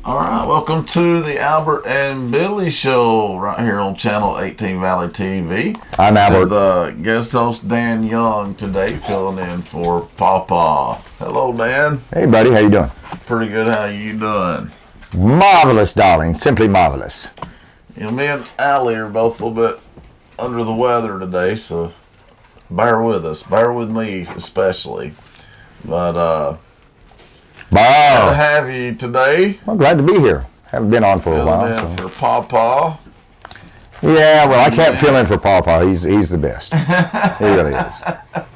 All right, welcome to the Albert and Billy Show right here on Channel 18 Valley TV. I'm Albert. The guest host Dan Young today, filling in for Papa. Hello, Dan. Hey, buddy. How you doing? Pretty good. How you doing? Marvelous, darling. Simply marvelous. You know, me and Allie are both a little bit under the weather today, so bear with us. Bear with me especially. But glad to have you today. I'm glad to be here. Haven't been on for a while. For Papa. Yeah, well, I can't fill in for Papa. He's the best. He really is. But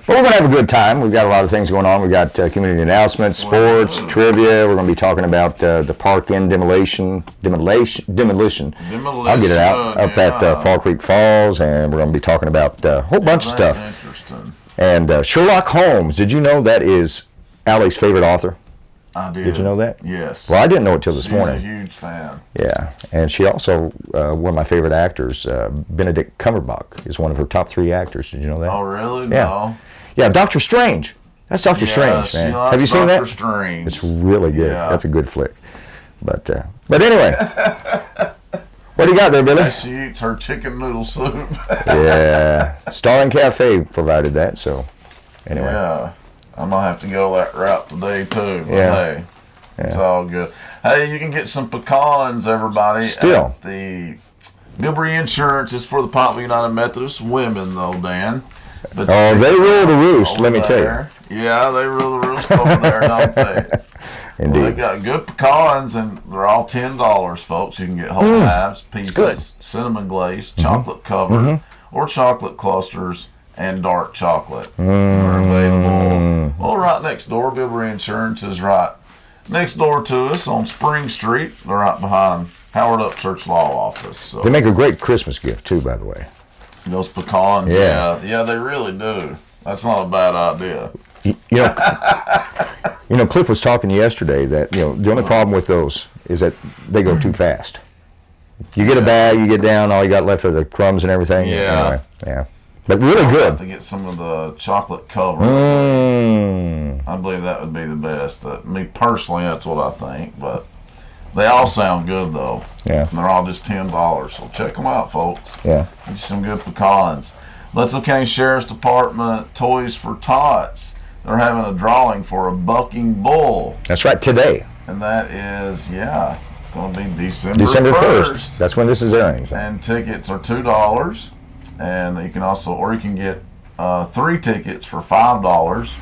we're going to have a good time. We've got a lot of things going on. We've got community announcements, sports, trivia. We're going to be talking about the park end demolition. I'll get it out up at Fall Creek Falls, and we're going to be talking about a whole bunch of stuff. That's interesting. And Sherlock Holmes. Did you know that is Allie's favorite author? I did. Did you know that? Yes. Well, I didn't know it till this morning. She's a huge fan. Yeah, and she also, one of my favorite actors, Benedict Cumberbatch, is one of her top 3 actors. Did you know that? Oh, really? Yeah. No. Yeah, Doctor Strange. That's Doctor Strange, man. Have you seen that? Strange. It's really good. Yeah. That's a good flick. But anyway, what do you got there, Billy? She eats her chicken noodle soup. Yeah, Starling Cafe provided that, so anyway. Yeah. I might have to go that route today too. But Yeah. hey, it's all good. Hey, you can get some pecans, everybody. Still. At the Bilberry Insurance is for the Pikeville United Methodist women, though, Dan. But They rule the roost, let me tell you. Yeah, they rule the roost over there, don't they? Indeed. Well, they've got good pecans, and they're all $10, folks. You can get whole halves, pieces, cinnamon glazed, chocolate covered, or chocolate clusters, and dark chocolate. They're available. Well, right next door. Bilberry Insurance is right next door to us on Spring Street. They're right behind Howard Upchurch Law Office. So They make a great Christmas gift too, by the way. those pecans, yeah, they really do. That's not a bad idea. You know, Cliff was talking yesterday that the only problem with those is that they go too fast. You get a bag, you get down, all you got left are the crumbs and everything. Yeah. Anyway, yeah. But really I'll good. have to get some of the chocolate cover. I believe that would be the best. Me personally, that's what I think. But they all sound good though. Yeah. And they're all just $10. So check them out, folks. Yeah. Get you some good pecans. Let's County Sheriff's Department Toys for Tots. They're having a drawing for a bucking bull. That's right, today. And that is, it's going to be December 1st. That's when this is airing. So. And tickets are $2. And you can also, or you can get 3 tickets for $5.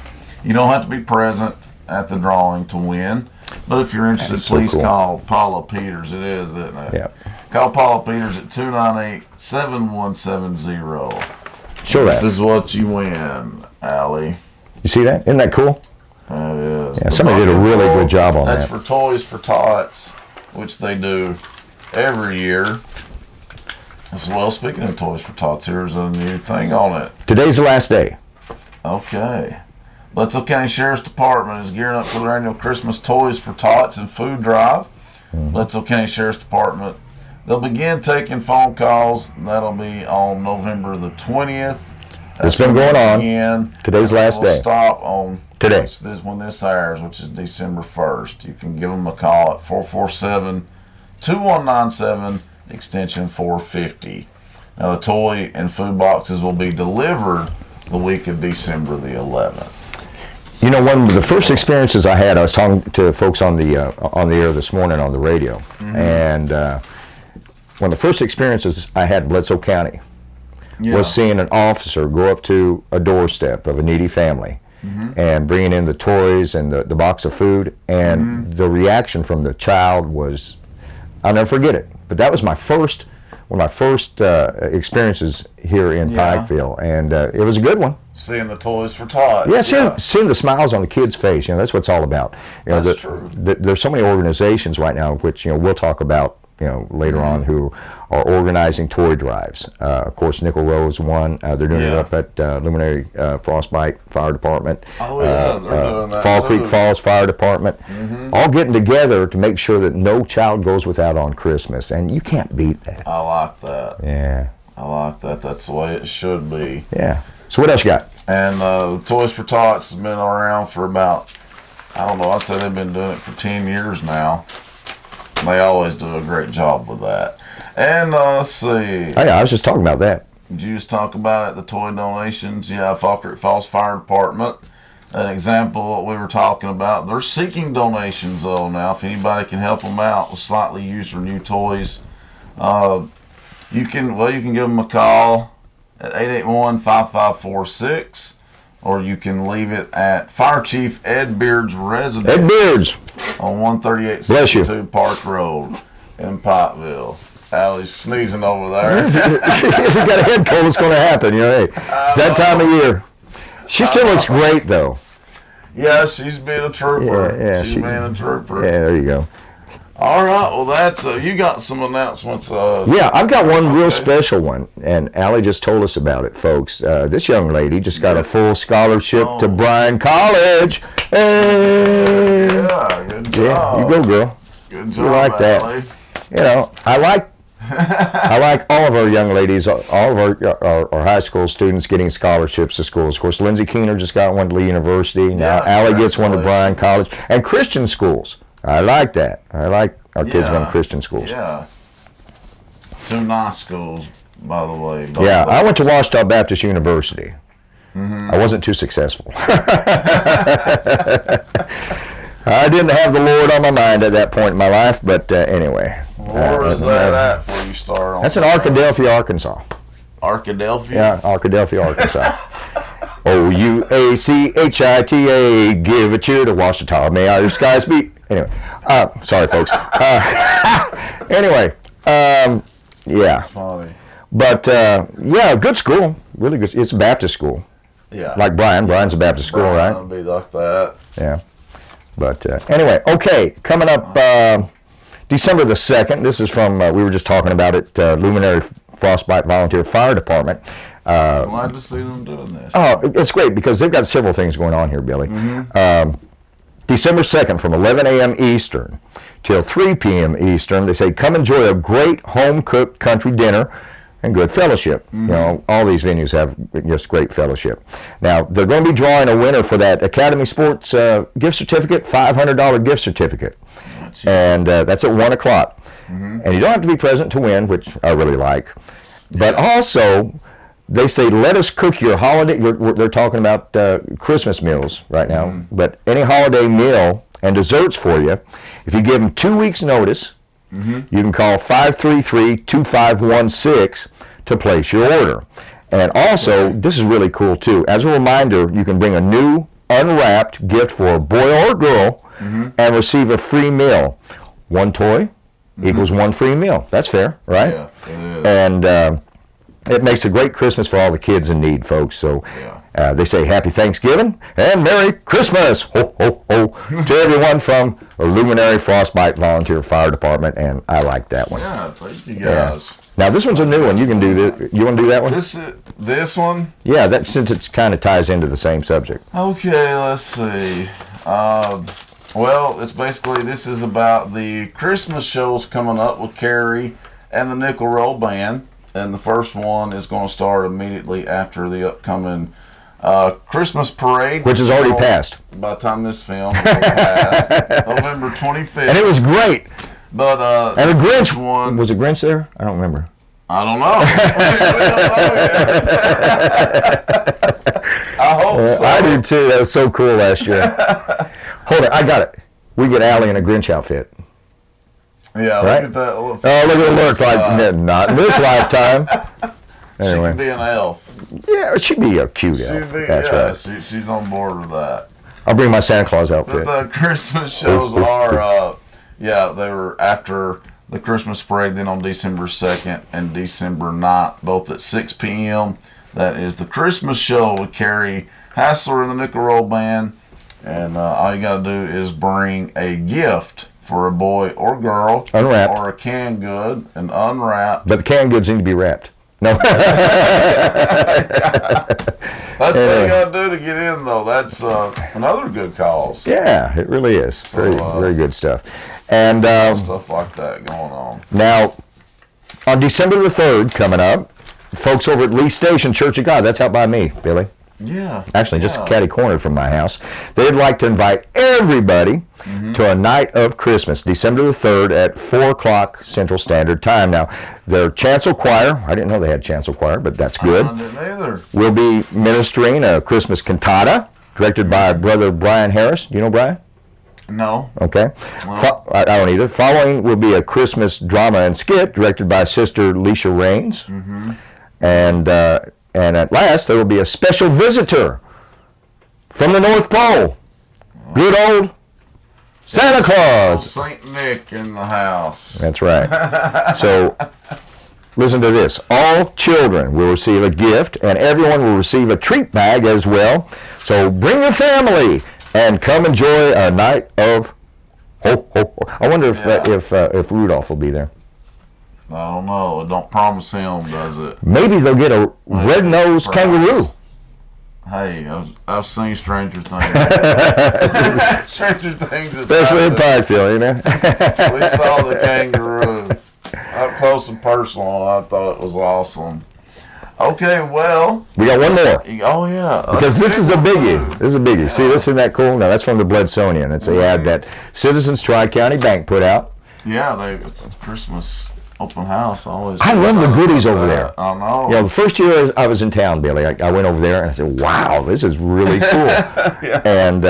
You don't have to be present at the drawing to win. But if you're interested, please call Paula Peters. It is, isn't it? Yeah. Call Paula Peters at 298-7170. Sure. This is what you win, Allie. You see that? Isn't that cool? That is. Yeah, somebody did a really good job on that. That's for Toys for Tots, which they do every year. As well, speaking of Toys for Tots, here's a new thing on it. Today's the last day. Okay. Bledsoe County Sheriff's Department is gearing up for their annual Christmas Toys for Tots and food drive. Bledsoe County Sheriff's Department. They'll begin taking phone calls. That'll be on November the 20th. It's been going on. Today's last day. Stop on today. This when this airs, which is December 1st. You can give them a call at 447-2197. Extension 450. Now the toy and food boxes will be delivered the week of December the 11th. You know, one of the first experiences I had, I was talking to folks on the air this morning on the radio, and one of the first experiences I had in Bledsoe County was seeing an officer go up to a doorstep of a needy family and bringing in the toys and the box of food, and the reaction from the child was, I'll never forget it. But that was one of my first experiences here in Pikeville, and it was a good one. Seeing the Toys for Tots. Yeah, seeing the smiles on the kids' face, that's what it's all about. That's true. There's so many organizations right now, which we'll talk about later on, who are organizing toy drives. Of course, Nickel Rose one. They're doing it up at Luminary Frostbite Fire Department. Oh yeah, they're doing that Fall too. Creek Falls Fire Department. All getting together to make sure that no child goes without on Christmas, and you can't beat that. I like that. Yeah. I like that. That's the way it should be. Yeah. So what else you got? And the Toys for Tots has been around for about, I don't know, I'd say they've been doing it for 10 years now. They always do a great job with that. And let's see. Oh, yeah, I was just talking about that. Did you just talk about it, the toy donations? Yeah, Falkirk Falls Fire Department. An example of what we were talking about. They're seeking donations, though, now. If anybody can help them out with slightly used or new toys, you can give them a call at 881-5546, or you can leave it at Fire Chief Ed Beard's residence. Ed Beard's on 13862 Park Road in Pikeville. Allie's sneezing over there. If you got a head cold, it's going to happen. You know, hey, it's that time of year. She still looks great, though. Yeah, she's being a trooper. Yeah, she's being a trooper. Yeah, there you go. All right, well, that's you got some announcements. Yeah, I've got one real special one, and Allie just told us about it, folks. This young lady just got a full scholarship to Bryan College. Hey. Yeah, good job. Yeah, you go, girl. Good job, you like that. Allie. You know, I like all of our young ladies, all of our high school students getting scholarships to schools. Of course, Lindsay Keener just got one to Lee University. Now Allie gets one to Bryan College. And Christian schools. I like that. I like our kids going to Christian schools. Yeah. Two nice schools, by the way. Yeah, I went to Washita Baptist University. I wasn't too successful. I didn't have the Lord on my mind at that point in my life, but anyway. Where was that at before you started? That's in Arkadelphia, Arkansas. Arkadelphia? Yeah, Arkadelphia, Arkansas. OUACHITA, give a cheer to Washita. May our skies be. Anyway, sorry, folks. Anyway, yeah. That's funny. But, yeah, good school. Really good. It's a Baptist school. Yeah. Like Bryan. Bryan's a Baptist school, right? It'll be like that. Yeah. But anyway, okay, coming up December the 2nd. This is from, we were just talking about it, Luminary Frostbite Volunteer Fire Department. Glad to see them doing this. Oh, it's great because they've got several things going on here, Billy. December 2nd from 11 a.m. Eastern till 3 p.m. Eastern. They say, come enjoy a great home-cooked country dinner and good fellowship. You know, all these venues have just great fellowship. Now, they're going to be drawing a winner for that Academy Sports gift certificate, $500 gift certificate. And that's at 1 o'clock. And you don't have to be present to win, which I really like. But also, they say, let us cook your holiday. They're talking about Christmas meals right now. But any holiday meal and desserts for you, if you give them 2 weeks' notice, you can call 533-2516 to place your order. And also, this is really cool too. As a reminder, you can bring a new unwrapped gift for a boy or a girl and receive a free meal. One toy equals one free meal. That's fair, right? Yeah, it is. And it makes a great Christmas for all the kids in need, folks. So they say Happy Thanksgiving and Merry Christmas, ho, ho, ho, to everyone from the Luminary Frostbite Volunteer Fire Department, and I like that one. Yeah, thank you guys. Now this one's a new one. You can do this. You want to do that one? This one? Yeah, that since it kind of ties into the same subject. Okay, let's see. Well, it's basically, this is about the Christmas shows coming up with Carrie and the Nickel Roll Band. And the first one is going to start immediately after the upcoming Christmas parade. Which has already passed. By the time this film will pass. November 25th. And it was great. But and the Grinch one. Was the Grinch there? I don't remember. I don't know. I hope so. I did too. That was so cool last year. Hold it. I got it. We get Allie in a Grinch outfit. Yeah, right? Look at that. Oh, look at it look like not in this lifetime. Anyway. She could be an elf. Yeah, she'd be a cute elf. That's right. She's on board with that. I'll bring my Santa Claus outfit. But the Christmas shows are, they were after the Christmas parade, then on December 2nd and December 9th, both at 6 p.m. That is the Christmas show with Carrie Hassler and the Nickel Roll Band. And all you got to do is bring a gift for a boy or girl. Unwrapped. Or a canned good and unwrapped. But the canned goods need to be wrapped. No. That's what you got to do to get in, though. That's another good cause. Yeah, it really is. So, very good stuff. And stuff like that going on. Now, on December the 3rd, coming up, folks over at Lee Station Church of God, that's out by me, Billy. Yeah. Actually, just catty corner from my house. They'd like to invite everybody to a night of Christmas, December the 3rd at 4 o'clock Central Standard Time. Now, their chancel choir, I didn't know they had chancel choir, but that's good. I didn't either. We'll be ministering a Christmas cantata directed by Brother Brian Harris. Do you know Brian? No. Okay. Well. I don't either. Following will be a Christmas drama and skit directed by Sister Leisha Rains. And at last, there will be a special visitor from the North Pole. Good old Santa Claus. Saint Nick in the house. That's right. So, listen to this. All children will receive a gift, and everyone will receive a treat bag as well. So, bring your family and come enjoy a night of ho, ho, ho. I wonder if Rudolph will be there. I don't know. It don't promise him, does it? Maybe they'll get a red-nosed kangaroo. Hey, I've seen Stranger Things. Stranger Things. Especially in Pikeville, you know. We saw the kangaroo up close and personal. I thought it was awesome. Okay, well. We got one more. Oh, yeah. Because this is a biggie. This is a biggie. See, this isn't that cool? No, that's from the Bloodsonian. It's the ad that Citizens Tri-County Bank put out. Yeah, it's Christmas open house. I love the goodies over there. I know. You know, the first year I was in town, Billy, I went over there and I said, wow, this is really cool. And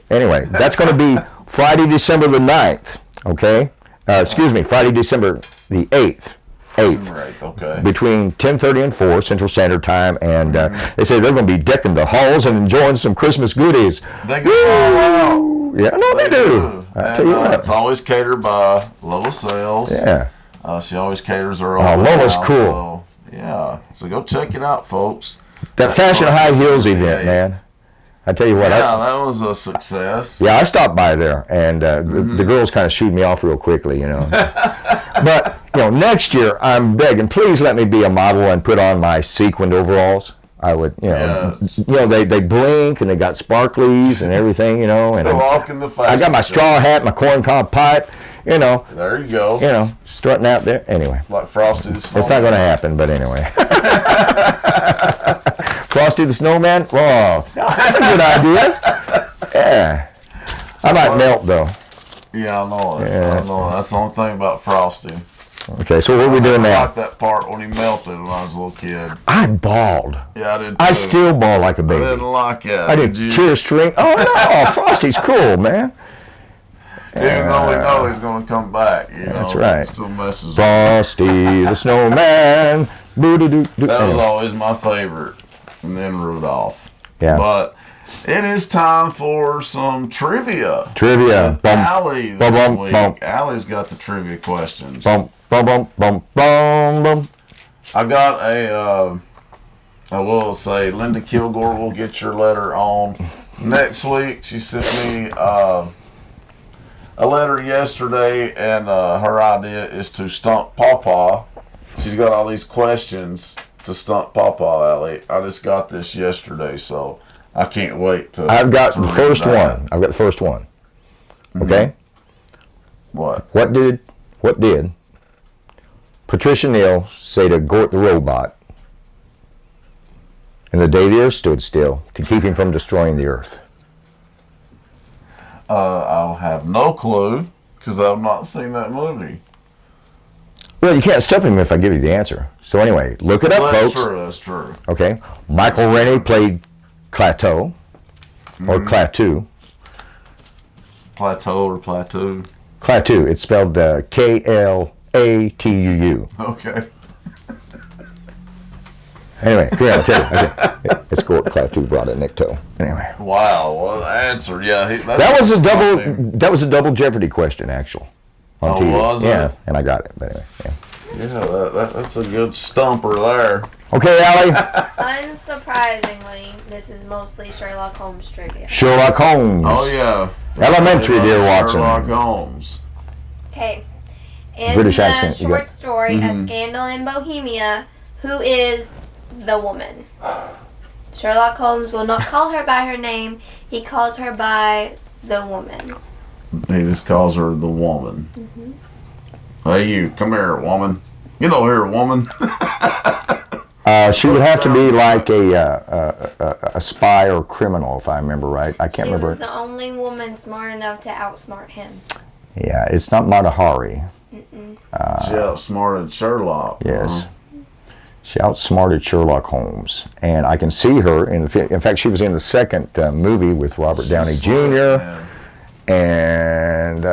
anyway, that's going to be Friday, December the 9th, okay? Excuse me, Friday, December the 8th. 8th, okay. Between 10:30 and 4 Central Standard Time, and they say they're going to be decking the halls and enjoying some Christmas goodies. They go all out. Yeah, no, they do. I tell you what. It's always catered by Lola Sales. Yeah. She always caters her own. Oh, Lola's cool. So, yeah. So go check it out, folks. That Fashion High Heels event, man. I tell you what. Yeah, that was a success. Yeah, I stopped by there, and the girls kind of shooed me off real quickly, you know. But, you know, next year, I'm begging, please let me be a model and put on my sequined overalls. I would, you know, they blink and they got sparklies and everything, you know. And I got my straw hat, my corncob pipe, you know. There you go. You know, strutting out there. Anyway. Like Frosty the Snowman. It's not going to happen, but anyway. Frosty the Snowman? Oh, that's a good idea. Yeah. I might melt, though. Yeah, I know it. Yeah. I know it. That's the only thing about Frosty. Okay, so what are we doing now? I like that part when he melted when I was a little kid. I bawled. Yeah, I did too. I still bawl like a baby. I didn't like it. I did tear string. Oh, no, Frosty's cool, man. Even though we know he's going to come back, you know. That's right. It still messes with Frosty the Snowman. That was always my favorite. And then Rudolph. Yeah. But it is time for some trivia. Trivia. Allie this week. Allie's got the trivia questions. Bum, bum, bum, bum, bum, bum. I got I will say, Linda Kilgore will get your letter on next week. She sent me a letter yesterday, and her idea is to stump Pawpaw. She's got all these questions to stump Pawpaw, Allie. I just got this yesterday, so I can't wait to. I've got the first one. I've got the first one. Okay. What? What did Patricia Neal say to Gort the robot in the day the earth stood still to keep him from destroying the earth? I'll have no clue because I've not seen that movie. Well, you can't stop him if I give you the answer. So anyway, look it up, folks. That's true. Okay. Michael Rennie played Klaatu, or Klaatu. Plateau or Plateau? Klaatu. It's spelled K-L-A-T-U-U. Okay. Anyway, here I'll tell you. Okay. It's Gort Klaatu brought a Nikto. Anyway. Wow, what an answer! Yeah, that was a double Jeopardy question, actually. On TV. Was it? Yeah, and I got it. But anyway, yeah, that's a good stumper there. Okay, Allie. Unsurprisingly, this is mostly Sherlock Holmes trivia. Sherlock Holmes. Oh yeah. Elementary, dear Watson. Sherlock Holmes. Okay. In British the accent, short story, A Scandal in Bohemia, who is the woman? Sherlock Holmes will not call her by her name. He calls her by the woman. He just calls her the woman. Hey, you, come here, woman. Get over here, woman. She would have to be like a spy or criminal, if I remember right. I can't remember. She was the only woman smart enough to outsmart him. Yeah, it's not Mata Hari. She outsmarted Sherlock. Yes. She outsmarted Sherlock Holmes. And I can see her, in fact, she was in the second movie with Robert Downey Jr. And...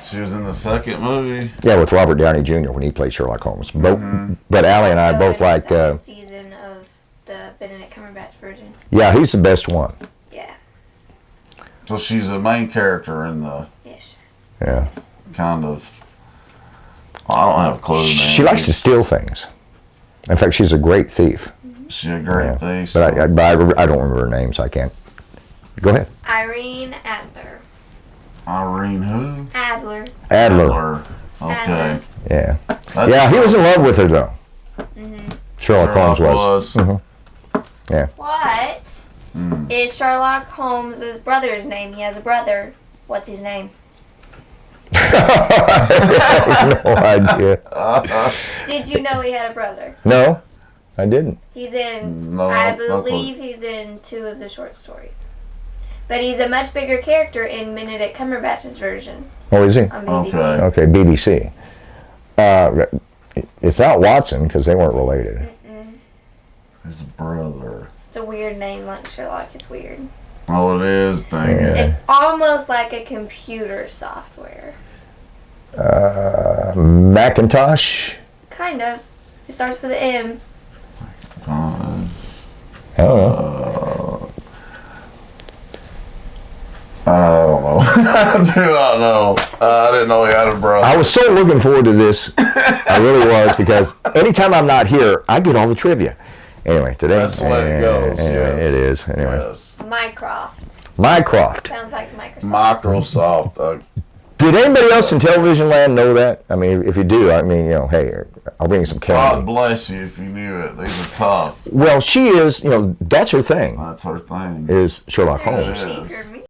she was in the second movie? Yeah, with Robert Downey Jr. when he played Sherlock Holmes. But Allie and I both like... the season of the Benedict Cumberbatch version. Yeah, he's the best one. Yeah. So she's a main character in the... Ish. Yeah. Kind of... I don't have a clue, man. She likes to steal things. In fact, she's a great thief. She's a great thief. But I don't remember her name, so I can't. Go ahead. Irene Adler. Irene who? Adler. Adler. Okay. Adler. Yeah. That's He was in love with her, though. Sherlock Holmes was. Yeah. What is Sherlock Holmes' brother's name? He has a brother. What's his name? I have no idea. Did you know he had a brother? No, I didn't. He's in, No, I no clue. believe he's in 2 of the short stories. But he's a much bigger character in Benedict Cumberbatch's version Oh, is he? on BBC. Okay. Okay, BBC. It's not Watson, because they weren't related. His brother. It's a weird name like Sherlock. It's weird. Oh, it is. Dang it. It's almost like a computer software. Macintosh? Kind of. It starts with an M. I don't know. I don't know. I do not know. I didn't know he had a brother. I was so looking forward to this. I really was, because anytime I'm not here, I get all the trivia. Anyway, today. That's the way it goes. Anyway, Yes. it is. Anyway. Yes. Mycroft. Sounds like Microsoft. Microsoft. Did anybody else in television land know that? I mean, if you do, I mean, hey, I'll bring you some God candy. bless you if you knew it. These are tough. Well, she is, that's her thing, That's her thing. is Sherlock Very Holmes. easy for me.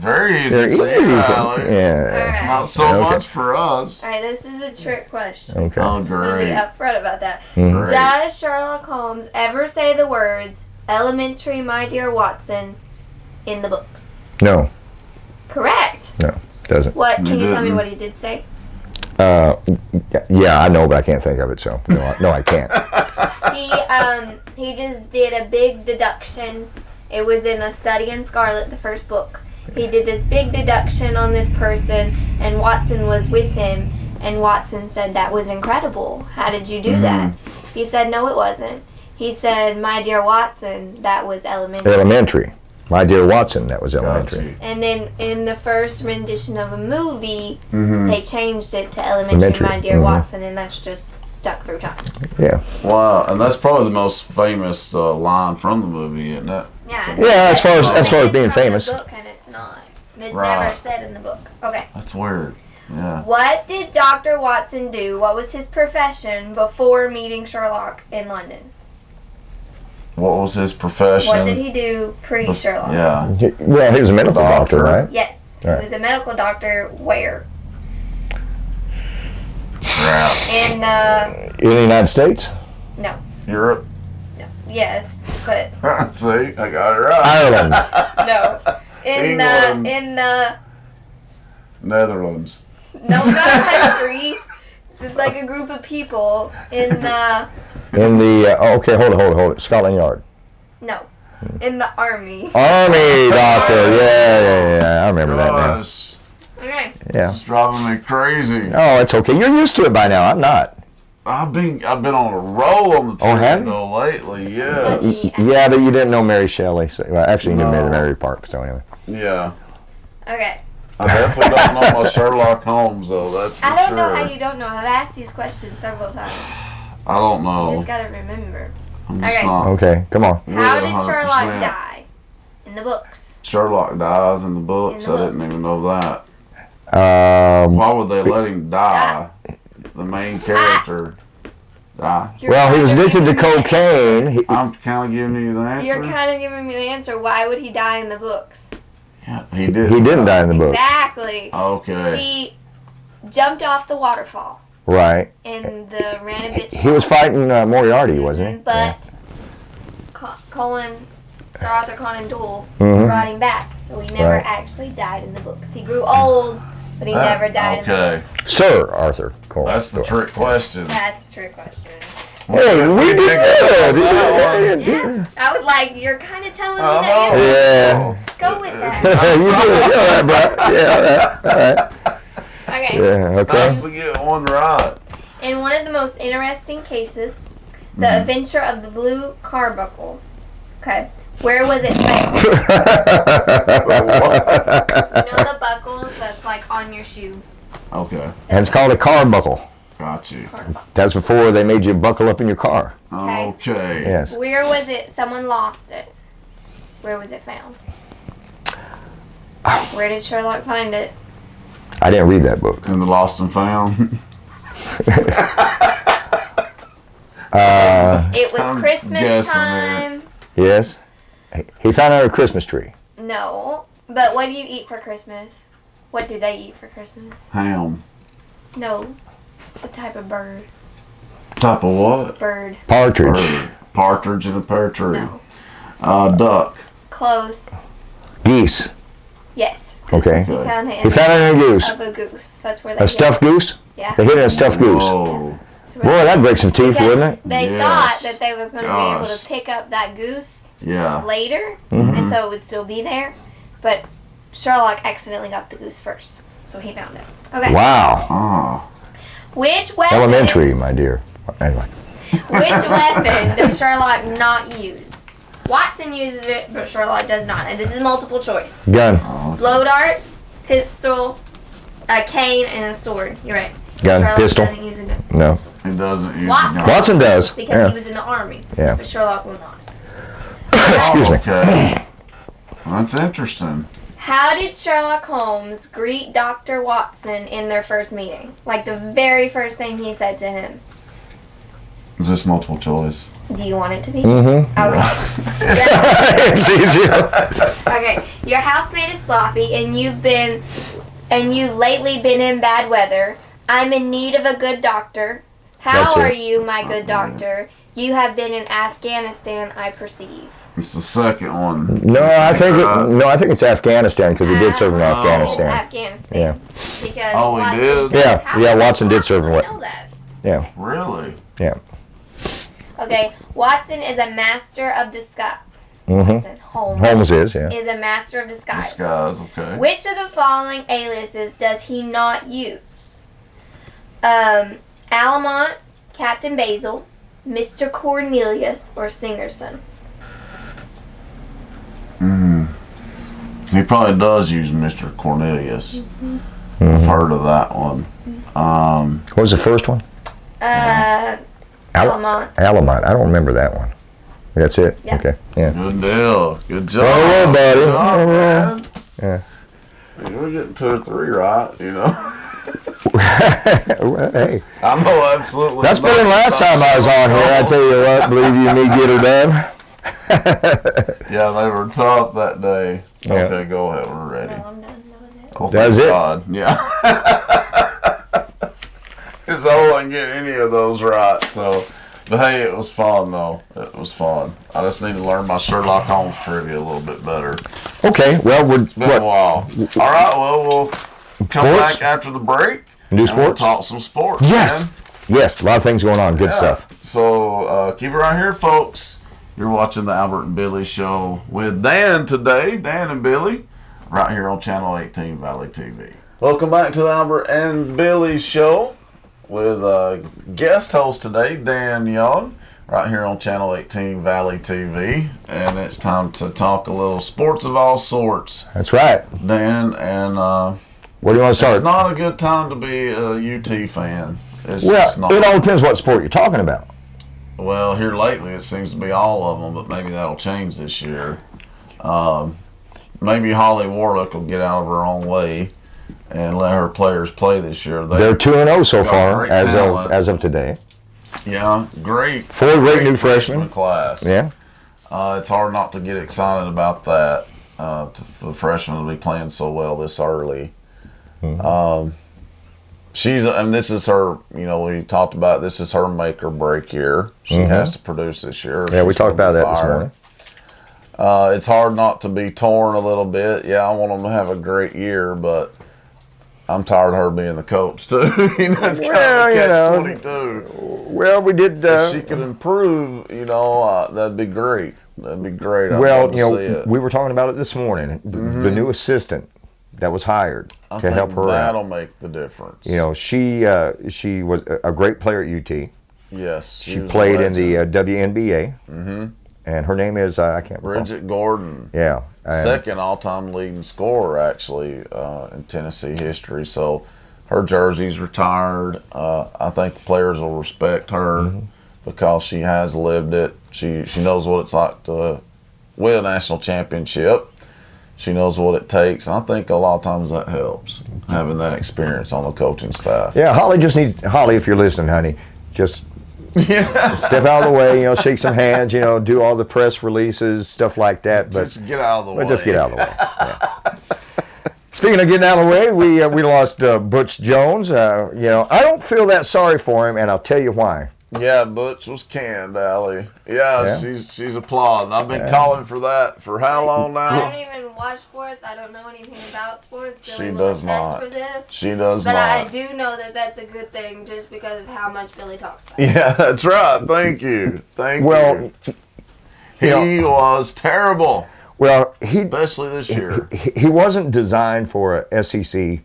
Very easy They're for easy. you, Tyler. Yeah. Alright. Not so Okay. much for us. Alright, this is a trick question. Okay. Oh, I'm gonna be great. upfront about that. Great. Does Sherlock Holmes ever say the words "Elementary, my dear Watson" in the books? No, Correct. doesn't. What? Can He you tell me didn't. what he did say? Yeah, I know, but I can't think of it, so no, I can't. He just did a big deduction. It was in A Study in Scarlet, the first book. He did this big deduction on this person, and Watson was with him, and Watson said, "That was incredible. How did you do that?" He said, "No, it wasn't." He said, "My dear Watson, that was elementary." Elementary. My dear Watson, that was elementary. Got you. And then in the first rendition of a movie, Mm-hmm. they changed it to Elementary, Elementary, My Dear mhm. Watson, and that's just stuck through time. Yeah. Wow, and that's probably the most famous line from the movie, isn't it? Yeah. Yeah, as far as It's being from famous. The book and it's not. It's Right. never said in the book. Okay. That's weird. Yeah. What did Dr. Watson do? What was his profession before meeting Sherlock in London? What was his profession? What did he do pre-Sherlock? Yeah. Well, he was a medical doctor, right? Yes. Right. He was a medical doctor where? Crap. In, In the United States? no. Europe. Yes, but See, I got it right. Ireland. no. In, England. Netherlands. no, not a country. This is like a group of people in the, In the, okay, hold it. Scotland Yard. no, in the army. Army doctor. Yeah. I remember that now. Gosh, Okay. Yeah. it's driving me crazy. Oh, it's okay. You're used to it by now. I'm not. I've been on a roll on the Oh, have trip you? though lately. Yes. Yeah, but you didn't know Mary Shelley. So, well, actually, you knew No. Mary Park. So anyway. Yeah. Okay. I definitely don't know my Sherlock Holmes though. That's for I don't sure. know how you don't know. I've asked these questions several times. I don't You know. just gotta remember. I'm just Okay. not. Okay, come on. How really did Sherlock 100%. die? In the books. Sherlock dies in the books. In the I didn't books. even know that. Well, Why would they let him die? The main character die. You're he kind was of addicted to giving me the cocaine. He, I'm kind of giving you the answer. answer. You're kind of giving me the answer. Why would he die in the books? Yeah, he did. he didn't die in the book. Exactly. Okay. He jumped off the waterfall. Right. in the Ranovich. He was fighting Moriarty, wasn't he? But Sir Arthur Conan Doyle Mhm. brought him back, so he never Right. actually died in the books. He grew old, but he never died in the Okay. books. Sir Arthur Conan. That's the trick question. That's a trick question. Hey, we did good. Yeah. I was like, you're kind of telling me Oh, that. no. Yeah. Go with that. You did. Yeah, all right, bro. Yeah, all right. Okay. Yeah, okay. Nice to get one right. In one of the most interesting cases, the adventure of the blue carbuncle. Okay. Where was it found? You know the buckles that's like on your shoe? Okay. And it's called a carbuncle. Got you. Carbuncle. That's before they made you buckle up in your car. Okay. Yes. Where was it? Someone lost it. Where was it found? Where did Sherlock find it? I didn't read that book. In the Lost and Found. It was I'm Christmas guessing time. Yes. He found it under a Christmas tree. No. But what do you eat for Christmas? What do they eat for Christmas? Ham. No. The type of bird. Type of what? Bird. Partridge. Bird. Partridge in a pear tree. No. Duck. Close. Geese. Yes. Okay. He found it He found it in a goose. of a goose. That's where they A stuffed get it. goose? Yeah. They hit it in a stuffed goose. Whoa. That's where Boy, that'd break some teeth, Because wouldn't it? They Yes. thought that they was going to be able Gosh. to pick up that goose Yeah. later, Mm-hmm. and so it would still be there. But Sherlock accidentally got the goose first, so he found it. Okay. Wow. Oh. Which weapon? Elementary, my dear. Anyway. Which weapon does Sherlock not use? Watson uses it, but Sherlock does not. And this is multiple choice. Gun. Blow darts, pistol, a cane, and a sword. You're right. Gun. Sherlock Pistol. doesn't use a gun. No. Pistol. He doesn't use Watson. a gun. Watson does. Because Yeah. he was in the army. Yeah. But Sherlock will not. Excuse me. Okay. That's interesting. How did Sherlock Holmes greet Dr. Watson in their first meeting? Like the very first thing he said to him. Is this multiple choice? Do you want it to be? Mm-hmm. Okay. It's easier. Okay. Your housemate is sloppy and you've lately been in bad weather. I'm in need of a good doctor. How That's are it. you, my good doctor? You have been in Afghanistan, I perceive. It's the second one. No, I think it's Afghanistan because he did serve in Oh. It's Afghanistan. Afghanistan. Yeah. Because Oh, he Watson did? says, Yeah, yeah, Watson did serve in I what- know that. Yeah. Really? Yeah. Okay, Watson is a master of disguise. Mm-hmm. Holmes is, yeah. Is a master of disguise. Disguise, okay. Which of the following aliases does he not use? Allamont, Captain Basil, Mr. Cornelius, or Singerson? He probably does use Mr. Cornelius. I've heard of that one. What was the first one? Allamont. Alamont. I don't remember that one. That's it? Yeah. Okay. Yeah. Good deal. Good job. Oh, buddy. Good job, Oh, man. Yeah. We're getting 2 or 3 right, you know. Well, hey, I know absolutely. that's better than last time I was on here. I tell you what, believe you me, get her done. Yeah, they were tough that day. Yeah. Okay, go ahead. We're ready. No, I'm done. That was it. Oh, That was thank it? God. Yeah. Because I wouldn't get any of those right. So, but hey, it was fun though. It was fun. I just need to learn my Sherlock Holmes trivia a little bit better. Okay, well, we're Been a while. All right. Well, we'll come Sports? back after the break. And do and we'll sports? talk some sports. Yes. man. Yes, a lot of things going on. Good Yeah. stuff. So keep it right here, folks. You're watching the Albert and Billy Show with Dan today. Dan and Billy, right here on Channel 18 Valley TV. Welcome back to the Albert and Billy Show with guest host today, Dan Young, right here on Channel 18 Valley TV. And it's time to talk a little sports of all sorts, That's right. Dan. And Where do you want to it's start? not a good time to be a UT fan. It's Well, just not. it all depends what sport you're talking about. Well, here lately it seems to be all of them, but maybe that'll change this year. Maybe Holly Warlick will get out of her own way and let her players play this year. They're 2-0 so got far great talent. as of today. Yeah, great. 4 great new freshmen. class. Yeah. It's hard not to get excited about that. For freshmen to be playing so well this early. And this is her, we talked about this is her make or break year. She has to produce this year. Yeah, we talked about that this morning. It's hard not to be torn a little bit. Yeah, I want them to have a great year, but I'm tired of her being the coach too. It's kind of a catch-22. Well, we did. If she could improve, that'd be great. That'd be great. We were talking about it this morning. The new assistant that was hired to help her that'll out. make the difference. She was a great player at UT. Yes. She played in the WNBA. And her name is, I can't remember. Bridget Gordon. Yeah. Second all-time leading scorer, actually, in Tennessee history. So her jersey's retired. I think the players will respect her because she has lived it. She knows what it's like to win a national championship. She knows what it takes. And I think a lot of times that helps, having that experience on the coaching staff. Yeah, Holly, if you're listening, honey, just step out of the way, shake some hands, do all the press releases, stuff like that. But just get out of the way. Just get out of the way. Yeah. Speaking of getting out of the way, we lost Butch Jones. I don't feel that sorry for him, and I'll tell you why. Yeah, Butch was canned, Allie. Yeah. She's applauding. I've been calling for that for how long now? I don't even watch sports. I don't know anything about sports. She does not. For this, she does but not. I do know that that's a good thing just because of how much Billy talks about it. Yeah, that's right. Thank you. Well, he was terrible. Well, especially this year. He wasn't designed for a SEC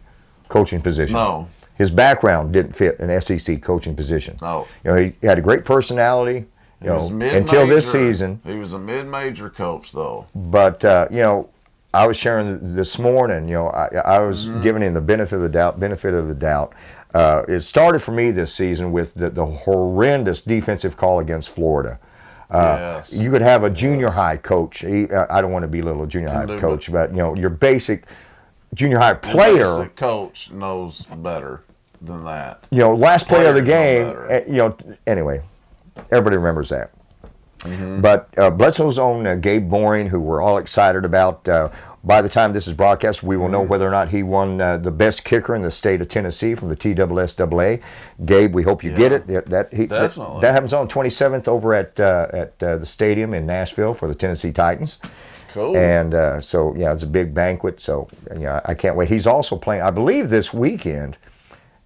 coaching position. No. His background didn't fit an SEC coaching position. No. He had a great personality, until this season. He was a mid-major coach, though. But, I was sharing this morning, I was giving him the benefit of the doubt. It started for me this season with the horrendous defensive call against Florida. Yes. You could have a junior high coach. I don't want to belittle a junior high coach, but, your basic junior high player. The basic coach knows better than that. Last play of the game, anyway, everybody remembers that. But Bledsoe's own Gabe Boring, who we're all excited about, by the time this is broadcast, we will know whether or not he won the best kicker in the state of Tennessee from the TSSAA. Gabe, we hope you get it. Definitely. That happens on 27th over at the stadium in Nashville for the Tennessee Titans. Cool. And it's a big banquet. So I can't wait. He's also playing, I believe, this weekend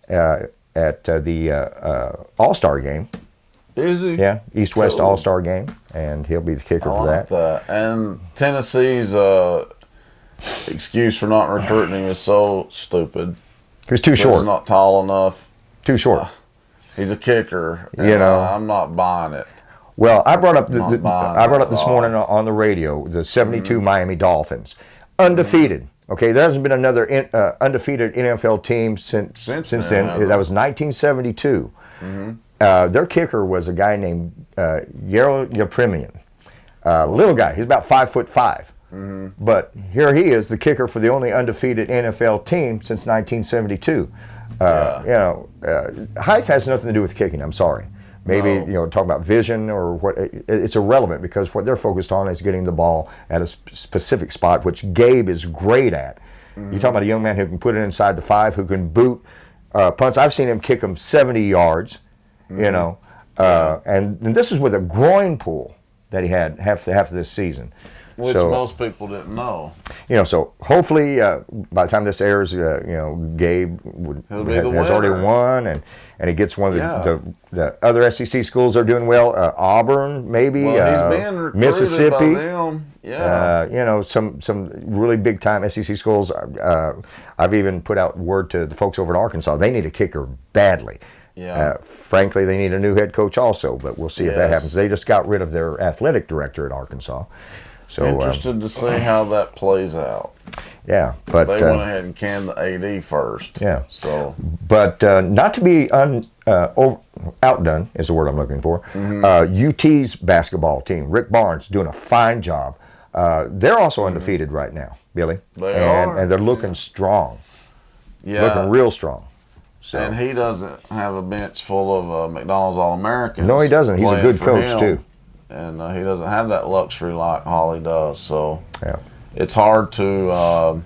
at the All-Star game. Is he? Yeah, East-West All-Star game, and he'll be the kicker for that. And Tennessee's excuse for not recruiting him is so stupid. He's too short. He's not tall enough. Too short. He's a kicker. I'm not buying it. Well, I brought up this morning on the radio the '72 Miami Dolphins, undefeated. Okay, there hasn't been another undefeated NFL team since then. That was 1972. Their kicker was a guy named Yaro Yepremian. Little guy. He's about 5'5". But here he is, the kicker for the only undefeated NFL team since 1972. Height has nothing to do with kicking. I'm sorry. Maybe talking about vision or what. It's irrelevant because what they're focused on is getting the ball at a specific spot, which Gabe is great at. You're talking about a young man who can put it inside the 5, who can boot punts. I've seen him kick them 70 yards. And this is with a groin pull that he had half of this season. Which most people didn't know. So hopefully by the time this airs, Gabe has already won, and he gets one of the other SEC schools are doing well. Auburn, maybe. Well, he's being recruited Mississippi. by them. Yeah. Some really big time SEC schools. I've even put out word to the folks over in Arkansas. They need a kicker badly. Yeah. Frankly, they need a new head coach also, but we'll see if that happens. They just got rid of their athletic director at Arkansas. So interested to see how that plays out. Yeah, but they went ahead and canned the AD first. Yeah. So, but not to be outdone is the word I'm looking for. UT's basketball team, Rick Barnes, doing a fine job. They're also undefeated right now, Billy. They are, and they're looking strong. Yeah, looking real strong. So. And he doesn't have a bench full of McDonald's All-Americans. No, he doesn't. He's a good coach too. And he doesn't have that luxury like Holly does. So it's hard to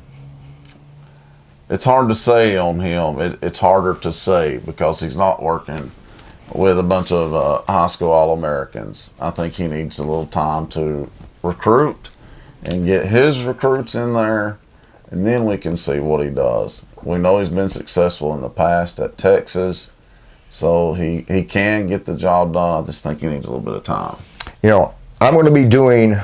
it's hard to say on him. It's harder to say because he's not working with a bunch of high school All-Americans. I think he needs a little time to recruit and get his recruits in there, and then we can see what he does. We know he's been successful in the past at Texas, so he can get the job done. I just think he needs a little bit of time. You know, I'm going to be doing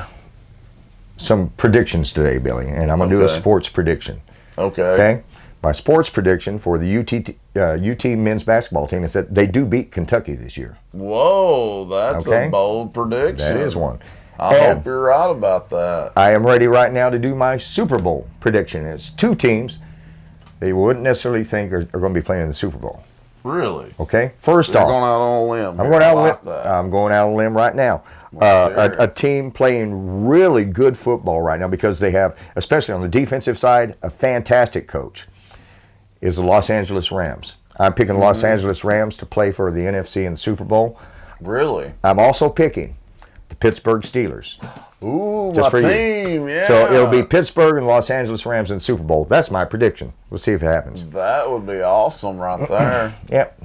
some predictions today, Billy, and I'm going to do a sports prediction. Okay? My sports prediction for the UT men's basketball team is that they do beat Kentucky this year. Whoa, that's a bold prediction. That is one. I hope you're right about that. I am ready right now to do my Super Bowl prediction. It's two teams that you wouldn't necessarily think are going to be playing in the Super Bowl. Really? Okay. First off, going out on a limb. I'm going out on a limb right now. A team playing really good football right now because they have, especially on the defensive side, a fantastic coach, is the Los Angeles Rams. I'm picking Los Angeles Rams to play for the NFC in the Super Bowl. Really? I'm also picking the Pittsburgh Steelers. Ooh, my team, yeah. So it'll be Pittsburgh and Los Angeles Rams in the Super Bowl. That's my prediction. We'll see if it happens. That would be awesome right there. Yep.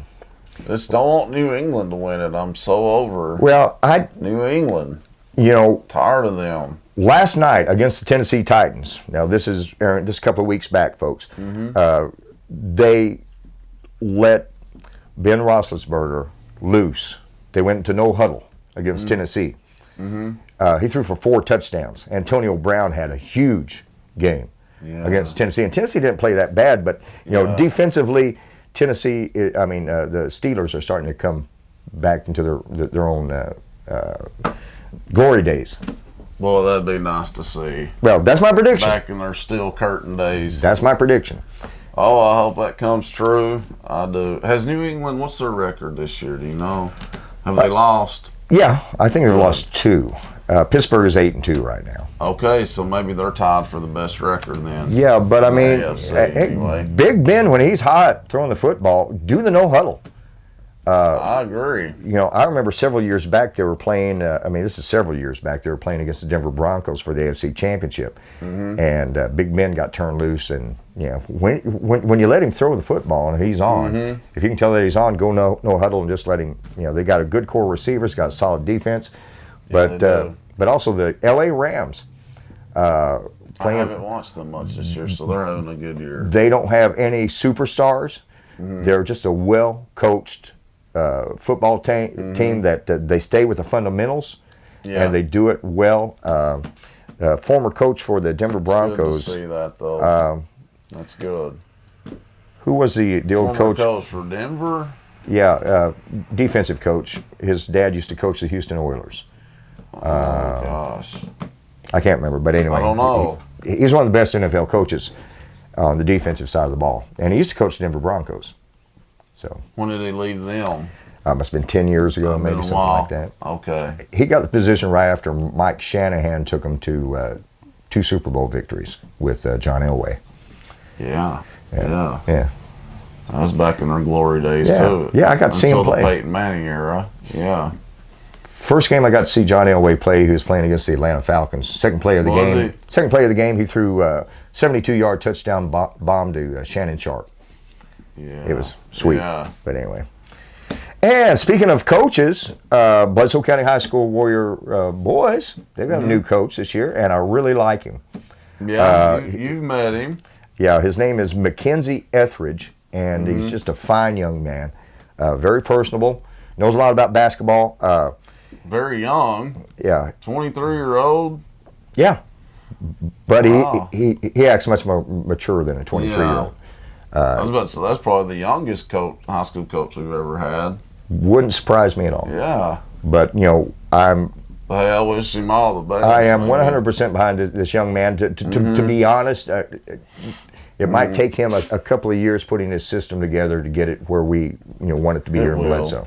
Just don't want New England to win it. I'm so over New England. You know, tired of them. Last night against the Tennessee Titans. Now this is a couple of weeks back, folks. They let Ben Roethlisberger loose. They went into no huddle against Tennessee. He threw for 4 touchdowns. Antonio Brown had a huge game against Tennessee, and Tennessee didn't play that bad, but you know, defensively, Tennessee. The Steelers are starting to come back into their own glory days. Boy, that'd be nice to see. Well, that's my prediction. Back in their steel curtain days. That's my prediction. Oh, I hope that comes true. I do. Has New England, what's their record this year? Do you know? Have they lost? Yeah, I think they've lost 2. Pittsburgh is 8-2 right now. Okay, so maybe they're tied for the best record then. Yeah, but I mean, anyway. Big Ben, when he's hot throwing the football, do the no huddle. I agree. You know, I remember several years back they were playing. This is several years back. They were playing against the Denver Broncos for the AFC Championship, and Big Ben got turned loose. And you know, when you let him throw the football and he's on, if you can tell that he's on, go no huddle and just let him. You know, they got a good core receivers, got a solid defense, but also the LA Rams. I haven't watched them much this year, so they're having a good year. They don't have any superstars. They're just a well-coached football team that they stay with the fundamentals, and they do it well. Former coach for the Denver Broncos. It's good to see that, though. That's good. Who was the old coach? Coach for Denver? Yeah, defensive coach. His dad used to coach the Houston Oilers. Oh, gosh. I can't remember, but anyway. I don't know. He's one of the best NFL coaches on the defensive side of the ball. And he used to coach the Denver Broncos. So when did he leave them? Must have been 10 years ago, maybe something like that. Okay. He got the position right after Mike Shanahan took him to 2 Super Bowl victories with John Elway. Yeah. That was back in their glory days, too. Yeah, I got to see him play. Until the Peyton Manning era. Yeah. First game I got to see John Elway play, he was playing against the Atlanta Falcons. Second play of the game, he threw a 72-yard touchdown bomb to Shannon Sharp. Yeah. It was sweet. Yeah. But anyway. And speaking of coaches, Bledsoe County High School Warrior boys, they've got a new coach this year, and I really like him. Yeah, you've met him. Yeah, his name is Mackenzie Etheridge, and he's just a fine young man. Very personable, knows a lot about basketball. Very young. Yeah. 23-year-old. Yeah. But he acts much more mature than a 23-year-old. I was about to say, that's probably the youngest high school coach we've ever had. Wouldn't surprise me at all. Yeah. But, you know, Hey, I wish him all the best. I am 100% behind this young man. To be honest, it might take him a couple of years putting his system together to get it where we want it to be here in Bledsoe.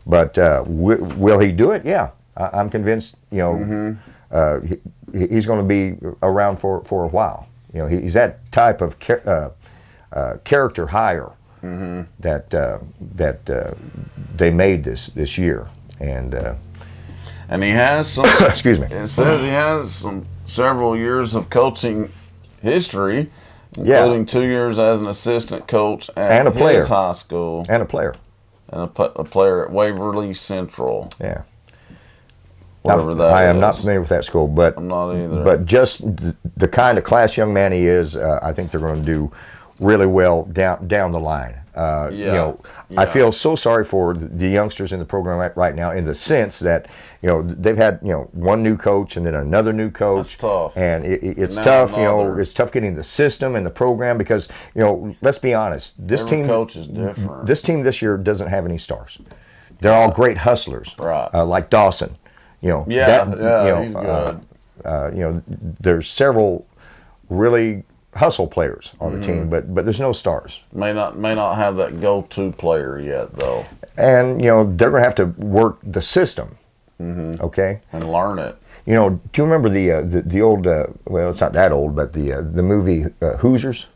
But will he do it? Yeah. I'm convinced, he's going to be around for a while. You know, he's that type of character hire that they made this year, and he has some. Excuse me. It says he has several years of coaching history. including 2 years as an assistant coach at And a player. his high school, And a player. and a player at Waverly Central. Yeah. Whatever that is. I am not familiar with that school, but I'm not either. But just the kind of class young man he is, I think they're going to do really well down the line. You know, I feel so sorry for the youngsters in the program right now, in the sense that, you know, they've had, you know, one new coach and then another new coach. That's tough. And it's Now tough. You know, another. it's tough getting the system and the program because, you know, let's be honest, Every coach is different. This team this year doesn't have any stars. They're all great hustlers, Right. Like Dawson. You know, Yeah, that, you know, he's good. You know, there's several really hustle players on the Mm-hmm. team, but there's no stars. May not have that go-to player yet, though, And you know, they're going to have to work the system. Okay. and learn it. You know, do you remember the old? Well, it's not that old, but the movie Hoosiers.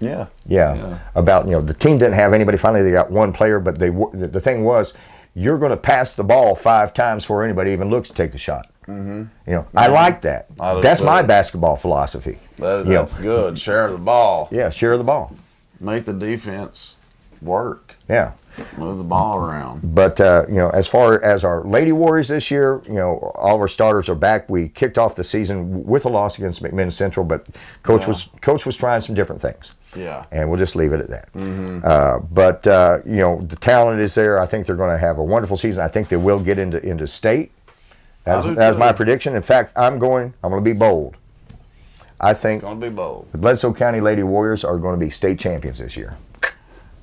Yeah. Yeah. About, you know, the team didn't have anybody. Finally, they got one player, but the thing was, you're going to pass the ball 5 times before anybody even looks to take a shot. You know, I like that. I do That's too. my basketball philosophy. That's good. Share the ball. Yeah, share the ball. Make the defense work. Yeah. Move the ball around. But, you know, as far as our Lady Warriors this year, you know, all of our starters are back. We kicked off the season with a loss against McMinn Central, but Coach was trying some different things. Yeah. And we'll just leave it at that. But, you know, the talent is there. I think they're going to have a wonderful season. I think they will get into state. That's my prediction. In fact, I'm going to be bold. I think It's going to be bold. the Bledsoe County Lady Warriors are going to be state champions this year.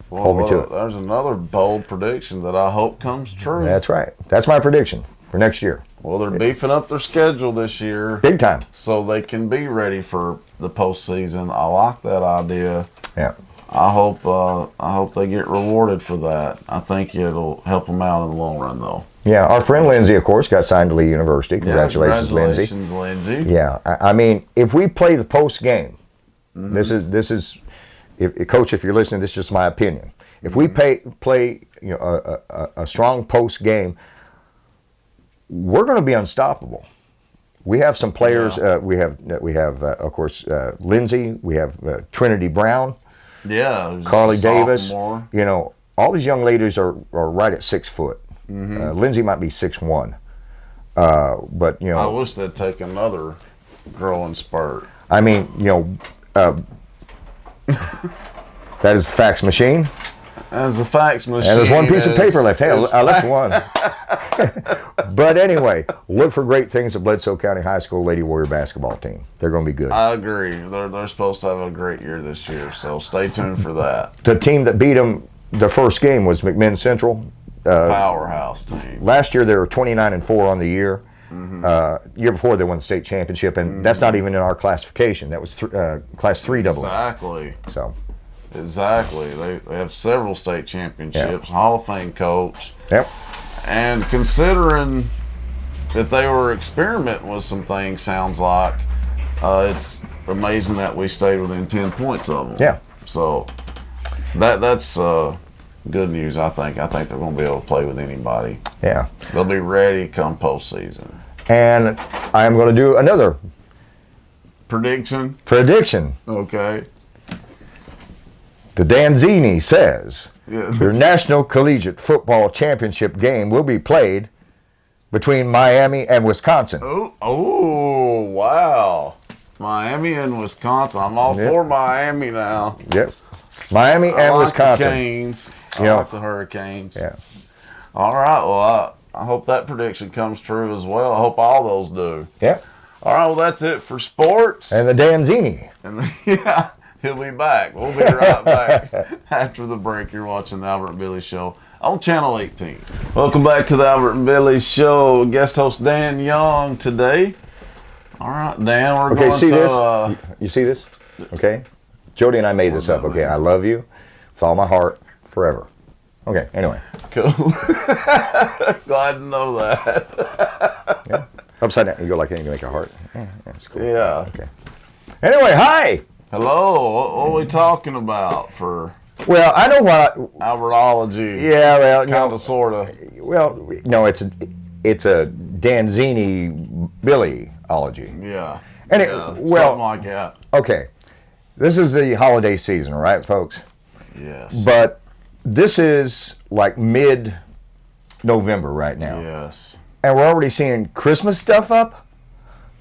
Well, Hold me to it. There's another bold prediction that I hope comes true. That's right. That's my prediction for next year. Well, they're beefing up their schedule this year Big time. so they can be ready for the postseason. I like that idea. Yeah. I hope they get rewarded for that. I think it'll help them out in the long run, though. Yeah, our friend Lindsay, of course, got signed to Lee University. Congratulations, Lindsay. Congratulations, Lindsay. Yeah, I mean, if we play the post game, this is, Coach, if you're listening, this is just my opinion. If we play, you know, a strong post game, we're going to be unstoppable. We have some players. Yeah. We have of course, Lindsay. We have Trinity Brown. Yeah. Carly Davis. Sophomore. You know, all these young ladies are right at 6 foot. Lindsay might be 6'1", but you know, I wish they'd take another growing spurt. I mean, you know, that is the fax machine. As a fax machine. And there's one piece of paper left. Hey, I left fax. one. But anyway, look for great things at Bledsoe County High School Lady Warrior basketball team. They're going to be good. I agree. They're supposed to have a great year this year, so stay tuned for that. The team that beat them the first game was McMinn Central. Powerhouse team. Last year they were 29-4 on the year. Year before they won the state championship, and that's not even in our classification. That was Class 3 AA. Exactly. So. Exactly. They have several state championships, Hall of Fame coach. Yep. And considering that they were experimenting with some things, sounds like, it's amazing that we stayed within 10 points of them. Yeah. So that's good news, I think. I think they're going to be able to play with anybody. Yeah. They'll be ready come postseason. And I'm going to do another Prediction? prediction. Okay. The Danzini says Yeah. their National Collegiate Football Championship game will be played between Miami and Wisconsin. Oh, wow. Miami and Wisconsin. I'm all Yep. for Miami now. Yep. Miami I and like Wisconsin. the Canes. I Yeah. like the Hurricanes. Yeah. All right. Well, I hope that prediction comes true as well. I hope all those do. Yeah. All right. Well, that's it for sports. And the Danzini. And yeah, he'll be back. We'll be right back after the break. You're watching the Albert and Billy Show on Channel 18. Welcome back to the Albert and Billy Show. Guest host Dan Young today. All right, Dan, we're Okay, going see to... this? You see this? Okay. Jody and I made this up, okay? I love you with all my heart forever. Okay, anyway. Cool. Glad to know that. Yeah. Upside down. You go like that, you make a heart. Yeah, that's cool. Yeah. Okay. Anyway, hi. Hello. What are we talking about for Well, I know what. Albertology? Yeah, well, Kind of, sort of. Well, no, it's a Danzini Billy-ology. Yeah. And yeah, well, something like that. okay. this is the holiday season, right, folks? Yes. But this is like mid-November right now. Yes. And we're already seeing Christmas stuff up.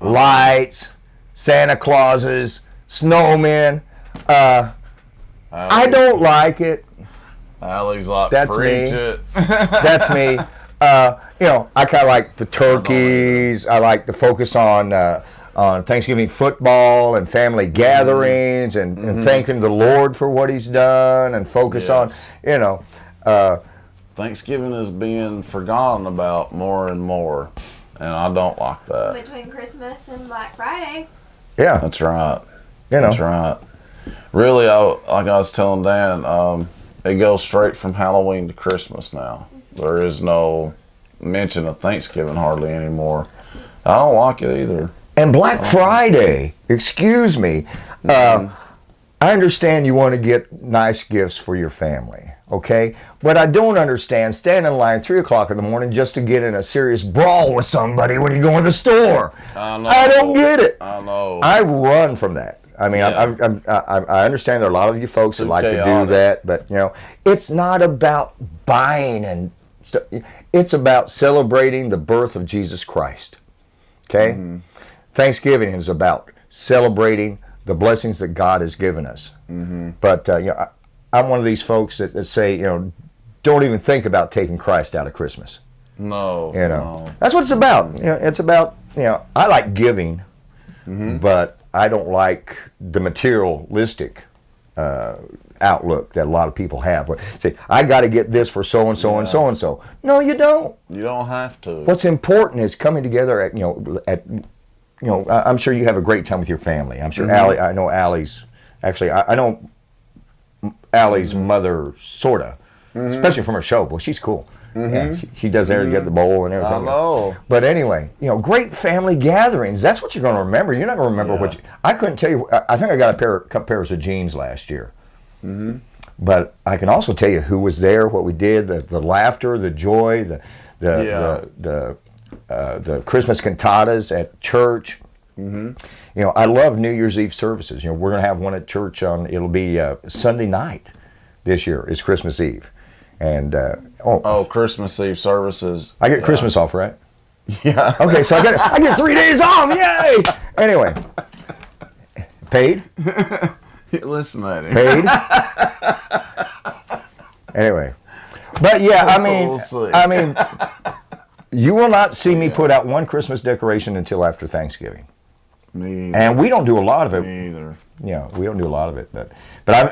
Lights, Santa Clauses, snowmen. I don't like it. Allie's like, That's preach me. it. That's me. You know, I kind of like the turkeys. I like the focus on Thanksgiving football and family gatherings and thanking the Lord for what He's done and focus on, you know. Thanksgiving is being forgotten about more and more, and I don't like that. Between Christmas and Black Friday. Yeah. That's right. You know. That's right. Really, like I was telling Dan, it goes straight from Halloween to Christmas now. There is no mention of Thanksgiving hardly anymore. I don't like it either. And Black Friday, excuse me. I understand you want to get nice gifts for your family, okay? But I don't understand standing in line 3 o'clock in the morning just to get in a serious brawl with somebody when you go in the store. I know. I don't get it. I know. I run from that. I mean, Yeah. I understand there are a lot of you folks that like to do chaotic. that, but you know, it's not about buying and stuff. It's about celebrating the birth of Jesus Christ. Okay, Thanksgiving is about celebrating the blessings that God has given us. But you know, I'm one of these folks that say, you know, don't even think about taking Christ out of Christmas. No. You know, No. that's what it's about. You know, it's about, you know, I like giving, but I don't like the materialistic outlook that a lot of people have. Say, I got to get this for so and so and so and so. No, you don't. You don't have to. What's important is coming together at, I'm sure you have a great time with your family. I'm sure Allie, I know Allie's, actually, I know Allie's mother, sorta, especially from her show. Well, she's cool. Yeah, she does there to get the bowl and everything. I know. But anyway, you know, great family gatherings. That's what you're going to remember. You're not going to remember what you... I couldn't tell you... I think I got a couple pairs of jeans last year. But I can also tell you who was there, what we did, the laughter, the joy, the Christmas cantatas at church. You know, I love New Year's Eve services. You know, we're going to have one at church it'll be Sunday night this year. It's Christmas Eve. And, Christmas Eve services. I get Christmas off, right? Yeah. Okay, so I get 3 days off. Yay! Anyway, paid. Listen at him. Paid. Anyway, but yeah, We'll see. I mean, you will not see me put out one Christmas decoration until after Thanksgiving, Me either. and we don't do a lot of it. Me either. Yeah, we don't do a lot of it, but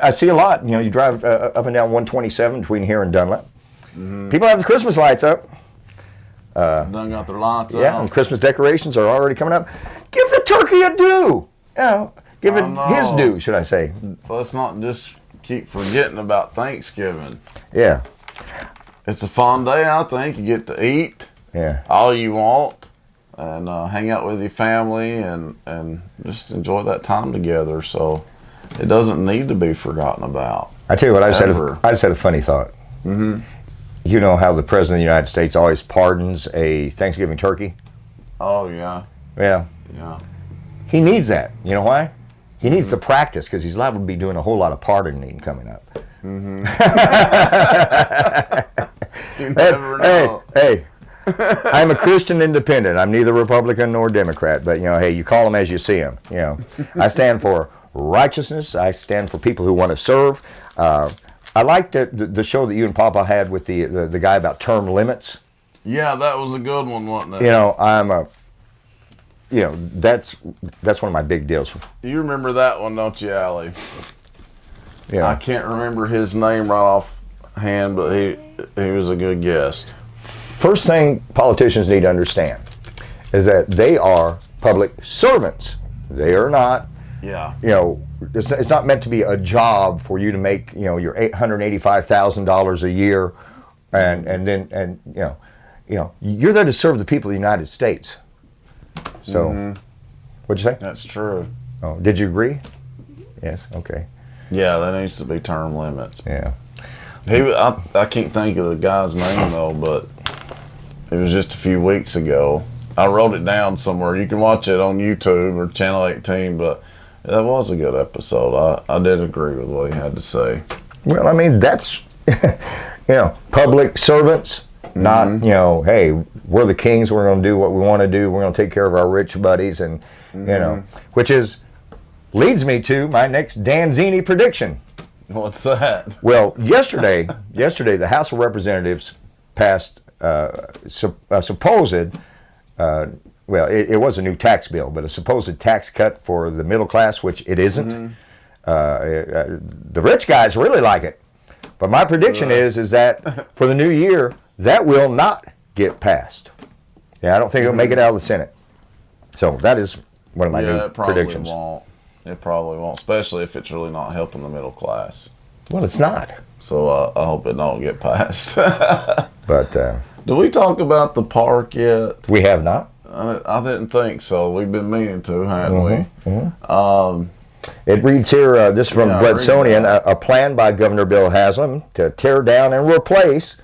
I see a lot. You know, you drive up and down 127 between here and Dunlap. People have the Christmas lights up. Done got their lights Yeah, out. and Christmas decorations are already coming up. Give the turkey a due. You know, give it his due, should I say? So let's not just keep forgetting about Thanksgiving. Yeah, It's a fun day, I think. You get to eat yeah. all you want and hang out with your family and just enjoy that time together. So it doesn't need to be forgotten about. I tell you what, I just Ever. had a funny thought. You know how the President of the United States always pardons a Thanksgiving turkey? Oh, yeah. Yeah. Yeah. He needs that. You know why? He needs to practice because he's liable to be doing a whole lot of pardoning coming up. You never know. Hey, I'm a Christian independent. I'm neither Republican nor Democrat, but, you know, hey, you call them as you see them. You know, I stand for righteousness. I stand for people who want to serve. I liked the show that you and Papa had with the guy about term limits. Yeah, that was a good one, wasn't it? You know, that's one of my big deals. You remember that one, don't you, Allie? Yeah. I can't remember his name right off hand, but he was a good guest. First thing politicians need to understand is that they are public servants. They are not, Yeah. you know, it's not meant to be a job for you to make, you know, your $885,000 a year, and then you're there to serve the people of the United States. So, what'd you say? That's true. Oh, did you agree? Yes. Okay. Yeah, there needs to be term limits. Yeah. I can't think of the guy's name though, but it was just a few weeks ago. I wrote it down somewhere. You can watch it on YouTube or Channel 18, but That was a good episode. I did agree with what he had to say. Well, I mean, that's, public servants, not, hey, we're the kings, we're going to do what we want to do, we're going to take care of our rich buddies, and, which leads me to my next Danzini prediction. What's that? Well, yesterday, the House of Representatives passed a supposed, it was a new tax bill, but a supposed tax cut for the middle class, which it isn't. The rich guys really like it. But my prediction is that for the new year, that will not get passed. Yeah, I don't think it'll make it out of the Senate. So that is one of my new predictions. It probably won't, especially if it's really not helping the middle class. Well, it's not. So I hope it don't get passed. But did we talk about the park yet? We have not. I didn't think so. We've been meaning to, haven't we? It reads here, this is from Bledsonian, a plan by Governor Bill Haslam to tear down and replace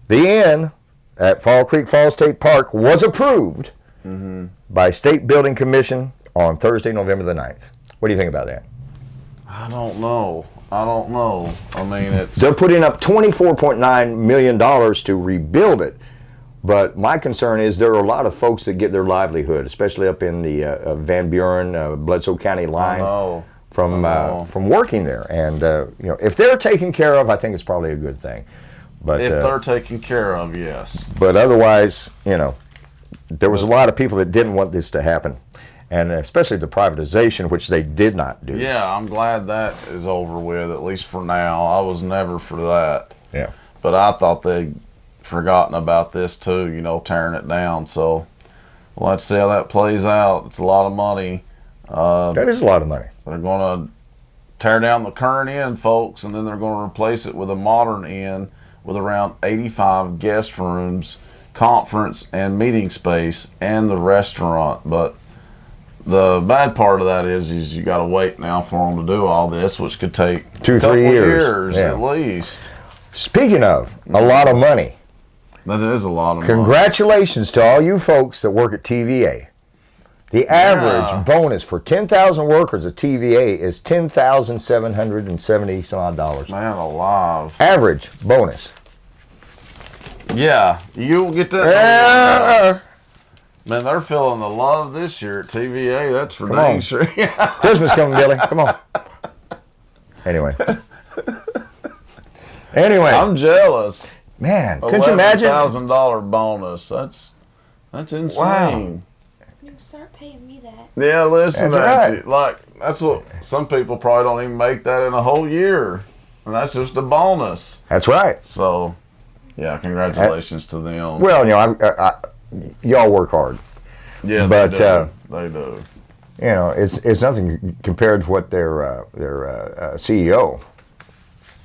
the inn at Fall Creek Falls State Park was approved by State Building Commission on Thursday, November the 9th. What do you think about that? I don't know. I mean, they're putting up $24.9 million to rebuild it. But my concern is there are a lot of folks that get their livelihood, especially up in the Van Buren, Bledsoe County line, from working there. And if they're taken care of, I think it's probably a good thing. But if they're taken care of, yes. But otherwise, there was a lot of people that didn't want this to happen, and especially the privatization, which they did not do. Yeah, I'm glad that is over with, at least for now. I was never for that. Yeah. But I thought they'd forgotten about this too, tearing it down. So let's see how that plays out. It's a lot of money. That is a lot of money. They're going to tear down the current inn, folks, and then they're going to replace it with a modern inn with around 85 guest rooms, conference and meeting space, and the restaurant. But the bad part of that is you got to wait now for them to do all this, which could take 2-3 years at least. Speaking of a lot of money, that is a lot of money. Congratulations to all you folks that work at TVA. The average bonus for 10,000 workers at TVA is $10,770 some odd dollars. Man alive. Average bonus. Yeah, you'll get that. Man, they're feeling the love this year at TVA. That's for dang sure. Christmas coming, Billy. Come on. Anyway. I'm jealous. Man, couldn't you imagine? $11,000 bonus. That's insane. Wow. You start paying me that. Yeah, listen, that's right. That's what some people probably don't even make that in a whole year, and that's just a bonus. That's right. So, yeah, congratulations to them. Well, y'all work hard. Yeah, but they do. It's nothing compared to what their CEO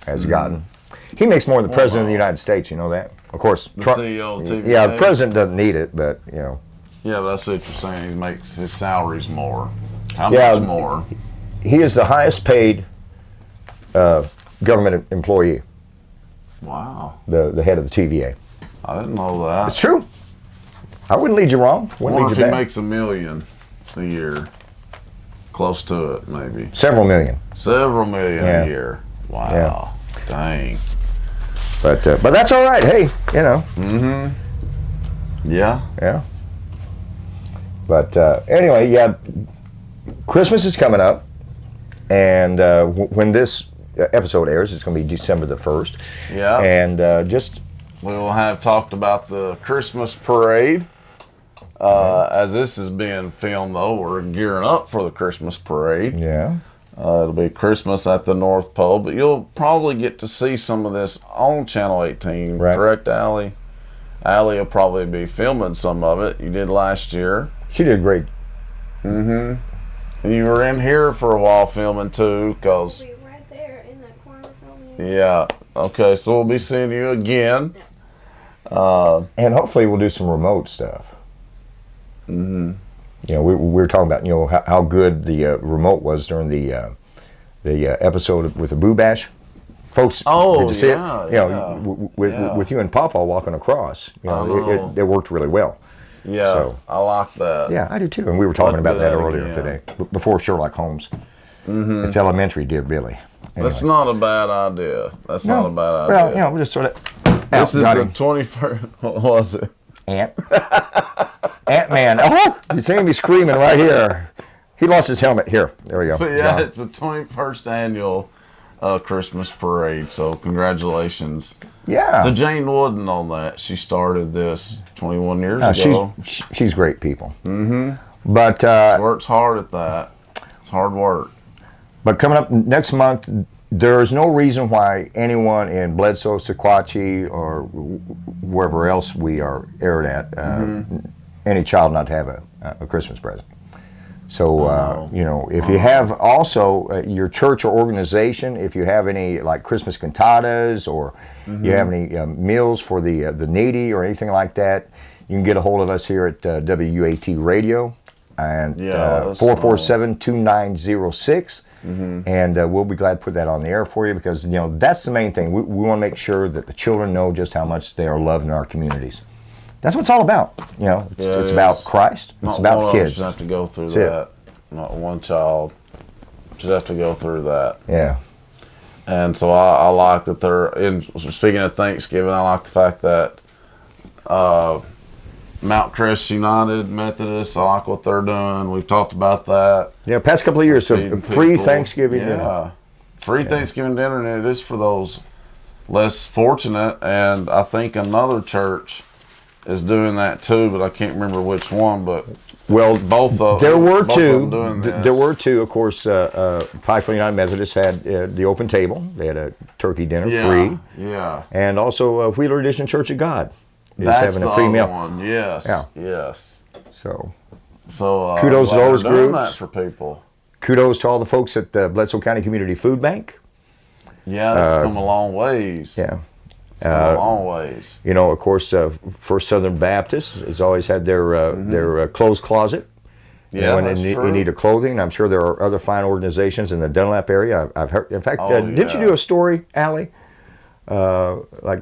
has gotten. He makes more than the president of the United States. You know that, of course. The CEO of TVA. Yeah, the president doesn't need it, but Yeah, but that's what you're saying. He makes his salaries more. How much more? He is the highest paid government employee. Wow. The head of the TVA. I didn't know that. It's true. I wouldn't lead you wrong. I wonder if he makes $1 million a year. Close to it, maybe. Several million. Several million a year. Wow. Yeah. Dang. But that's all right. Hey, Mm-hmm. Yeah. Yeah. But anyway, Christmas is coming up, and when this episode airs, it's going to be December the 1st. Yeah. And we will have talked about the Christmas parade. As this is being filmed, though, we're gearing up for the Christmas parade. Yeah. It'll be Christmas at the North Pole, but you'll probably get to see some of this on Channel 18. Right. Correct, Allie? Allie will probably be filming some of it. You did last year. She did great. Mm-hmm. And you were in here for a while filming, too, because... We'll be right there in that corner filming. Yeah. Okay, so we'll be seeing you again. And hopefully we'll do some remote stuff. Mm-hmm. We were talking about how good the remote was during the episode with the Boo Bash. Folks, did you see it? With you and Papa walking across, it worked really well. Yeah, So, I like that. yeah, I do too. And we were talking I'd do about that that earlier again. today, before Sherlock Holmes. It's elementary, dear Billy. That's Anyway. not a bad idea. That's not a bad Well, idea. we'll just sort of. This is got the him. 21st. What was it? Ant-Man. Oh, you see me screaming right here. He lost his helmet. Here, there we go. But yeah, John. it's the 21st annual Christmas parade. So congratulations Yeah. to Jane Wooden on that. She started this 21 years No, ago. she's great people. Mm-hmm. But She works hard at that. It's hard work. But coming up next month, there's no reason why anyone in Bledsoe, Sequatchie, or wherever else we are aired at, any child not to have a Christmas present. So, if you have also your church or organization, if you have any like Christmas cantatas or you have any meals for the needy or anything like that, you can get a hold of us here at WUAT Radio and 447-2906. And we'll be glad to put that on the air for you because, that's the main thing. We want to make sure that the children know just how much they are loved in our communities. That's what it's all about. It's about Christ. It's about the kids. Just have to go through That's that. Not one child. Just have to go through that. Yeah. And so I like that speaking of Thanksgiving, I like the fact that Mount Crest United Methodist, I like what they're doing. We've talked about that. Yeah, past couple of years, so Feeding free people. Thanksgiving dinner. Free Thanksgiving dinner, and it is for those less fortunate. And I think another church is doing that too, but I can't remember which one. But Well, both of there were both of two. them doing this. There were two. Of course, Pikeville United Methodist had the open table. They had a turkey dinner free, Yeah, and also Wheeler Edition Church of God is that's having the a free other meal. one. Yes, Yeah. yes. So, So Kudos to glad those they're doing groups. that for people. kudos to all the folks at the Bledsoe County Community Food Bank. Yeah, it's come a long ways. Yeah. It's come a long ways. Of course, First Southern Baptist has always had their clothes closet. Yeah, when that's they true. need a clothing. I'm sure there are other fine organizations in the Dunlap area. I've heard. In fact, Oh, didn't you yeah. do a story, Allie, like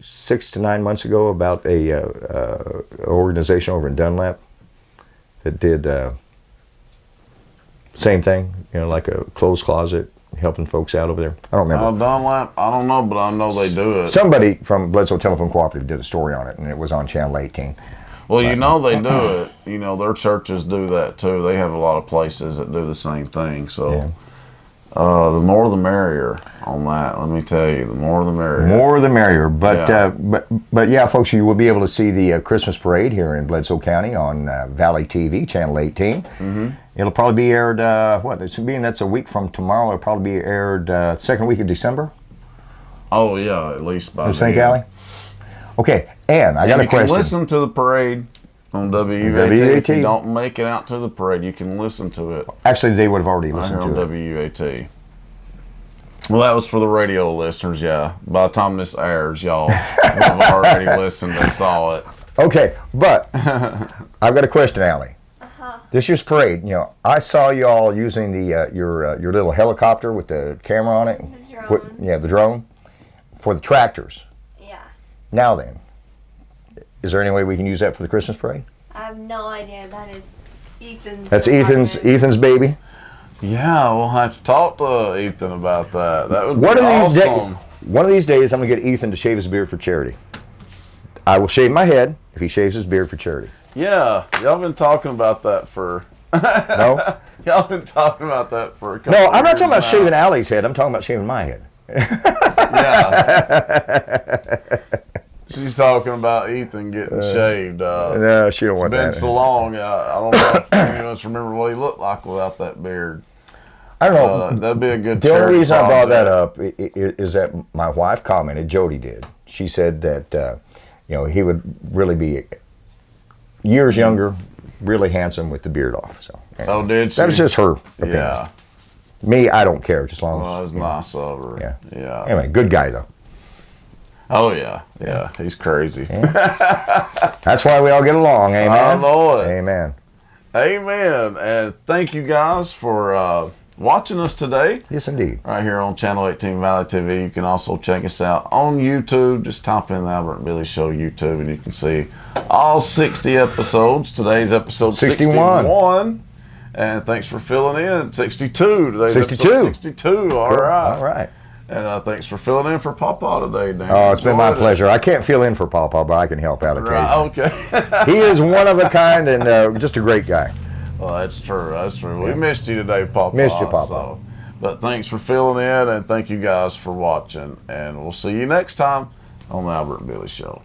6 to 9 months ago about a organization over in Dunlap that did same thing? Like a clothes closet, helping folks out over there. I don't remember. Dunlap, I don't know, but I know they do it. Somebody from Bledsoe Telephone Cooperative did a story on it, and it was on Channel 18. Well, they do it. Their churches do that too. They have a lot of places that do the same thing. So, Yeah. The more the merrier on that. Let me tell you, the more the merrier. More the merrier. But Yeah. but yeah, folks, you will be able to see the Christmas parade here in Bledsoe County on Valley TV, Channel 18. Mm-hmm. It'll probably be aired, being that's a week from tomorrow, it'll probably be aired second week of December. Oh yeah, at least by You think, then. Allie? Okay, and I got a You can question. listen to the parade on WUAT. If you don't make it out to the parade, you can listen to it Actually, they would have already right here listened on to it. WUAT. Well, that was for the radio listeners, yeah. By the time this airs, y'all will have already listened and saw it. Okay, but I've got a question, Allie. This year's parade, I saw y'all using the your little helicopter with the camera on it. The drone. The drone for the tractors. Yeah. Now then, is there any way we can use that for the Christmas parade? I have no idea. That is Ethan's. That's department. Ethan's baby. Yeah, we'll have to talk to Ethan about that. That would One be of these awesome. one of these days, I'm gonna get Ethan to shave his beard for charity. I will shave my head if he shaves his beard for charity. Yeah, y'all been talking about that for. No, Y'all been talking about that for a couple. no, I'm not years talking about now. shaving Allie's head. I'm talking about shaving my head. Yeah. She's talking about Ethan getting shaved. No, she don't It's want been that. so long. I don't know if any of us remember what he looked like without that beard. I don't know. That'd be a good. The only charity reason I brought that project. up is that my wife commented, Jody did. She said that he would really be years younger, really handsome with the beard off. So Oh, did she? that was just her opinion. Yeah. Me, I don't care, just as long Well, it as. was nice of her. Yeah. Yeah. Anyway, good guy though. Oh yeah. Yeah. He's crazy. That's why we all get along. Amen. I know it. Amen. Amen. And thank you guys for watching us today. Yes, indeed. Right here on Channel 18 Valley TV. You can also check us out on YouTube. Just type in the Albert and Billy Show YouTube, and you can see all 60 episodes. Today's episode 61. And thanks for filling in. 62. Today's 62. episode 62. All right. All right. And thanks for filling in for Pawpaw today, Dan. Oh, it's been my pleasure. I can't fill in for Pawpaw, but I can help out occasionally. Right, okay. He is one of a kind and just a great guy. Well, that's true. That's true. We missed you today, Pawpaw. Missed you, Pawpaw. So, but thanks for filling in, and thank you guys for watching. And we'll see you next time on the Albert and Billy Show.